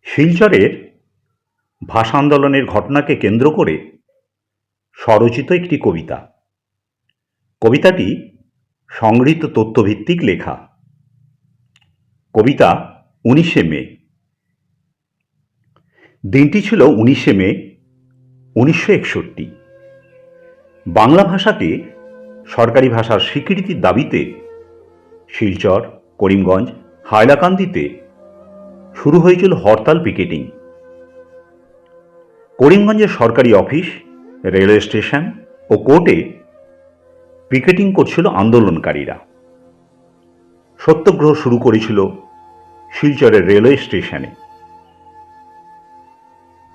শিলচরের ভাষা আন্দোলনের ঘটনাকে কেন্দ্র করে স্বরচিত একটি কবিতা। কবিতাটি সংগৃহীত তথ্যভিত্তিক লেখা। কবিতা 19শে মে। দিনটি ছিল 19শে মে 1961। বাংলা ভাষাকে সরকারি ভাষার স্বীকৃতির দাবিতে শিলচর, করিমগঞ্জ, হাইলাকান্দিতে শুরু হয়েছিল হরতাল পিকেটিং। করিমগঞ্জের সরকারি অফিস, রেলওয়ে স্টেশন ও কোর্টে পিকেটিং করছিল আন্দোলনকারীরা। সত্যাগ্রহ শুরু করেছিল শিলচরের রেলওয়ে স্টেশনে।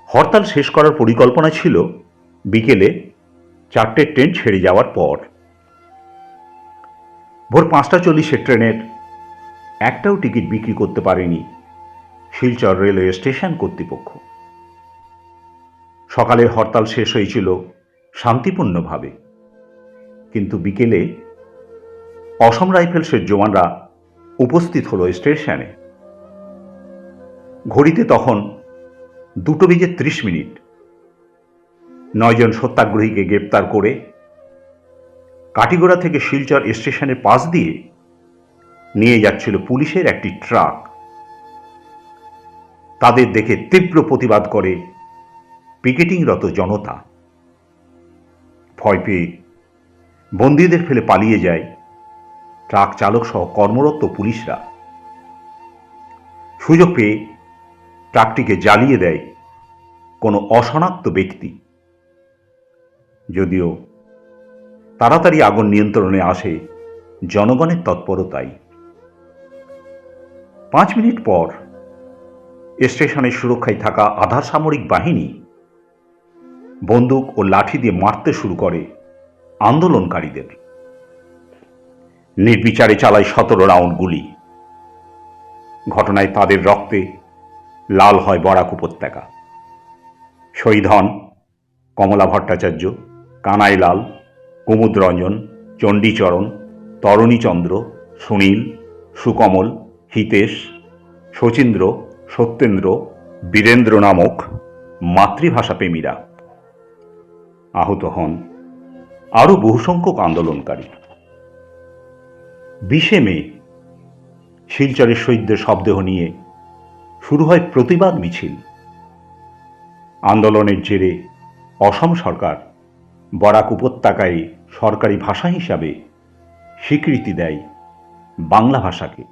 হরতাল শেষ করার পরিকল্পনা ছিল বিকেলে 4টের ট্রেন ছেড়ে যাওয়ার পর। ভোর 5:40 ট্রেনের একটাও টিকিট বিক্রি করতে পারেনি শিলচর রেলওয়ে স্টেশন কর্তৃপক্ষ। সকালের হরতাল শেষ হয়েছিল শান্তিপূর্ণভাবে, কিন্তু বিকেলে অসম রাইফেলসের জওয়ানরা উপস্থিত হলো স্টেশনে। ঘড়িতে তখন 2:30। 9 জন সত্যাগ্রহীকে গ্রেপ্তার করে কাটিগড়া থেকে শিলচর স্টেশনের পাশ দিয়ে নিয়ে যাচ্ছিল পুলিশের একটি ট্রাক। তাদের দেখে তীব্র প্রতিবাদ করে পিকেটিংরত জনতা। ভয় পেয়ে বন্দীদের ফেলে পালিয়ে যায় ট্রাক চালক সহ কর্মরত পুলিশরা। সুযোগ পেয়ে ট্রাকটিকে জ্বালিয়ে দেয় কোনো অশনাক্ত ব্যক্তি। যদিও তাড়াতাড়ি আগুন নিয়ন্ত্রণে আসে জনগণের তৎপরতায়। 5 মিনিট পর স্টেশনের সুরক্ষায় থাকা আধা সামরিক বাহিনী বন্দুক ও লাঠি দিয়ে মারতে শুরু করে আন্দোলনকারীদের। নির্বিচারে চালায় 17 রাউন্ড গুলি। ঘটনায় তাদের রক্তে লাল হয় বরাক উপত্যকা। শহীদ হন কমলা ভট্টাচার্য, কানাই লাল, কুমুদ রঞ্জন, চণ্ডীচরণ, তরণীচন্দ্র, সুনীল, সুকমল, হিতেশ, শচীন্দ্র, সত্যেন্দ্র, বীরেন্দ্র নামক মাতৃভাষাপ্রেমীরা। আহত হন আরও বহু সংখ্যক আন্দোলনকারী। 20শে মে শিলচরের শহীদদের শবদেহ নিয়ে শুরু হয় প্রতিবাদ মিছিল। আন্দোলনের জেরে অসম সরকার বরাক উপত্যকায় সরকারি ভাষা হিসাবে স্বীকৃতি দেয় বাংলা ভাষাকে।